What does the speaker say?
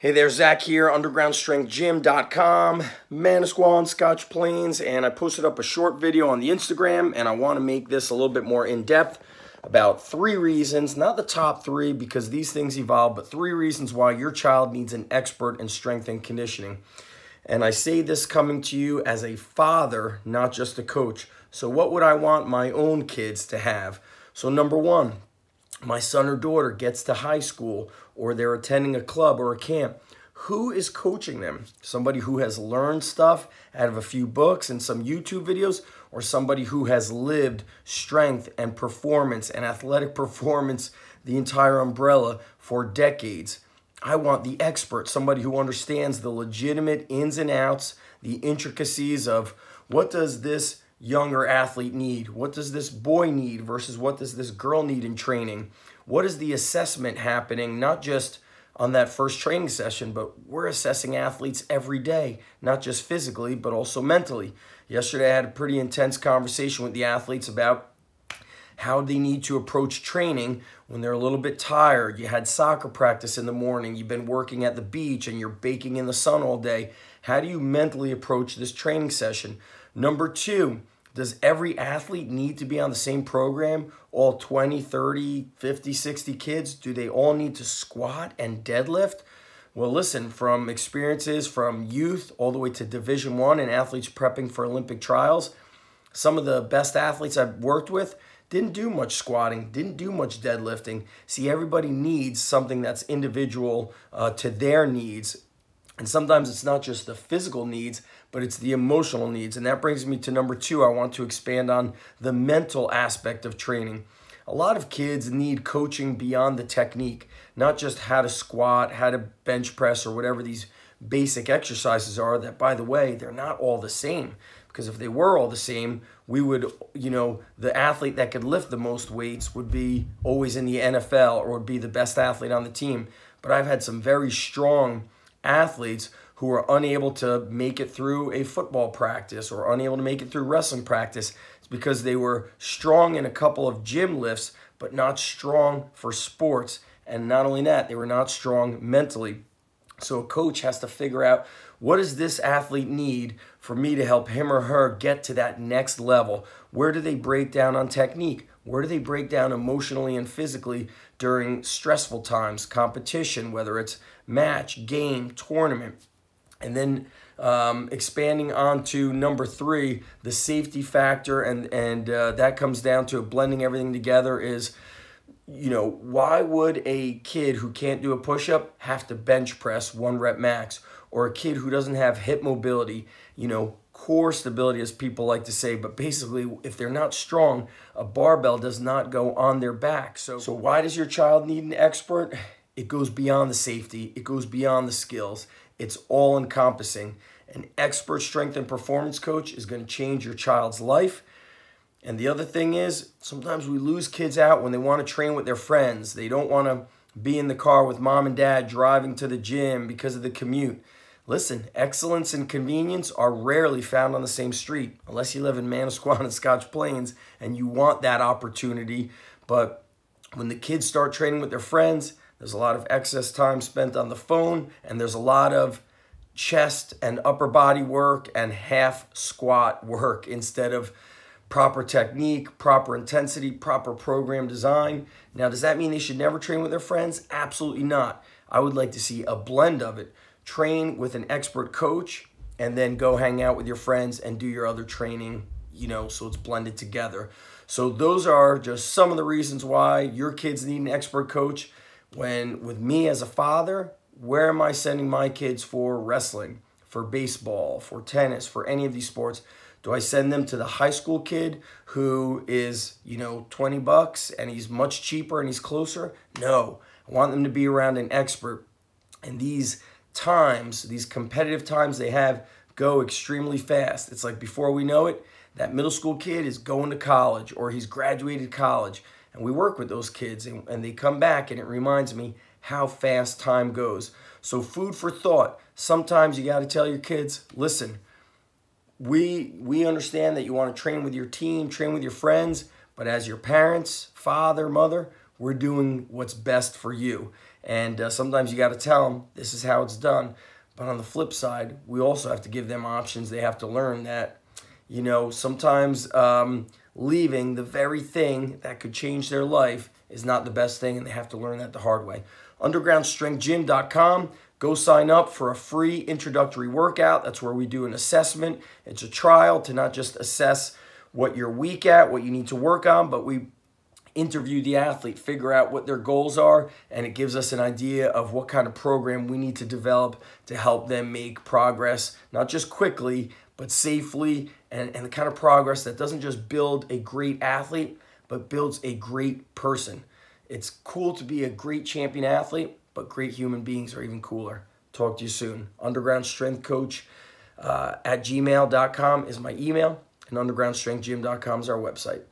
Hey there, Zach here, undergroundstrengthgym.com, Manasquan, Scotch Plains, and I posted up a short video on the Instagram, and I want to make this a little bit more in-depth about 3 reasons, not the top 3 because these things evolve, but 3 reasons why your child needs an expert in strength and conditioning. And I say this coming to you as a father, not just a coach. So what would I want my own kids to have? So number 1, my son or daughter gets to high school or they're attending a club or a camp. Who is coaching them? Somebody who has learned stuff out of a few books and some YouTube videos, or somebody who has lived strength and performance and athletic performance, the entire umbrella, for decades? I want the expert, somebody who understands the legitimate ins and outs, the intricacies of what does this younger athlete need? What does this boy need versus what does this girl need in training? What is the assessment happening, not just on that first training session, but we're assessing athletes every day, not just physically, but also mentally. Yesterday, I had a pretty intense conversation with the athletes about how they need to approach training when they're a little bit tired. You had soccer practice in the morning, you've been working at the beach, and you're baking in the sun all day. How do you mentally approach this training session? Number 2, does every athlete need to be on the same program? All 20, 30, 50, 60 kids, do they all need to squat and deadlift? Well, listen, from experiences from youth all the way to Division I and athletes prepping for Olympic trials, some of the best athletes I've worked with didn't do much squatting, didn't do much deadlifting. See, everybody needs something that's individual to their needs. And sometimes it's not just the physical needs, but it's the emotional needs. And that brings me to number 2. I want to expand on the mental aspect of training. A lot of kids need coaching beyond the technique, not just how to squat, how to bench press, or whatever these basic exercises are that, by the way, they're not all the same. Because if they were all the same, we would, the athlete that could lift the most weights would be always in the NFL or would be the best athlete on the team. But I've had some very strong athletes who are unable to make it through a football practice or unable to make it through wrestling practice. It's because they were strong in a couple of gym lifts, but not strong for sports. And not only that, they were not strong mentally. So a coach has to figure out, what does this athlete need for me to help him or her get to that next level? Where do they break down on technique? Where do they break down emotionally and physically during stressful times, competition, whether it's match, game, tournament? And then expanding on to number 3, the safety factor, and that comes down to blending everything together is, why would a kid who can't do a push-up have to bench press 1 rep max? Or a kid who doesn't have hip mobility, core stability, as people like to say, but basically if they're not strong, a barbell does not go on their back. So why does your child need an expert? It goes beyond the safety, it goes beyond the skills. It's all encompassing. An expert strength and performance coach is going to change your child's life. And the other thing is, sometimes we lose kids out when they want to train with their friends. They don't want to be in the car with mom and dad driving to the gym because of the commute. Listen, excellence and convenience are rarely found on the same street, unless you live in Manasquan and Scotch Plains and you want that opportunity. But when the kids start training with their friends, there's a lot of excess time spent on the phone, and there's a lot of chest and upper body work and half squat work instead of proper technique, proper intensity, proper program design. Now, does that mean they should never train with their friends? Absolutely not. I would like to see a blend of it. Train with an expert coach and then go hang out with your friends and do your other training, so it's blended together. So those are just some of the reasons why your kids need an expert coach. When with me as a father, where am I sending my kids for wrestling, for baseball, for tennis, for any of these sports? Do I send them to the high school kid who is, $20 and he's much cheaper and he's closer? No, I want them to be around an expert. And these times, these competitive times they have, go extremely fast. It's like before we know it, that middle school kid is going to college or he's graduated college. And we work with those kids and they come back, and it reminds me how fast time goes. So food for thought. Sometimes you got to tell your kids, listen, we understand that you want to train with your team, train with your friends, but as your parents, father, mother, we're doing what's best for you. And sometimes you got to tell them this is how it's done. But on the flip side, we also have to give them options. They have to learn that, you know, sometimes leaving the very thing that could change their life is not the best thing, and they have to learn that the hard way. UndergroundStrengthGym.com. Go sign up for a free introductory workout. That's where we do an assessment. It's a trial to not just assess what you're weak at, what you need to work on, but we interview the athlete, figure out what their goals are, and it gives us an idea of what kind of program we need to develop to help them make progress, not just quickly, but safely, and the kind of progress that doesn't just build a great athlete, but builds a great person. It's cool to be a great champion athlete, but great human beings are even cooler. Talk to you soon. UndergroundStrengthCoach at gmail.com is my email, and UndergroundStrengthGym.com is our website.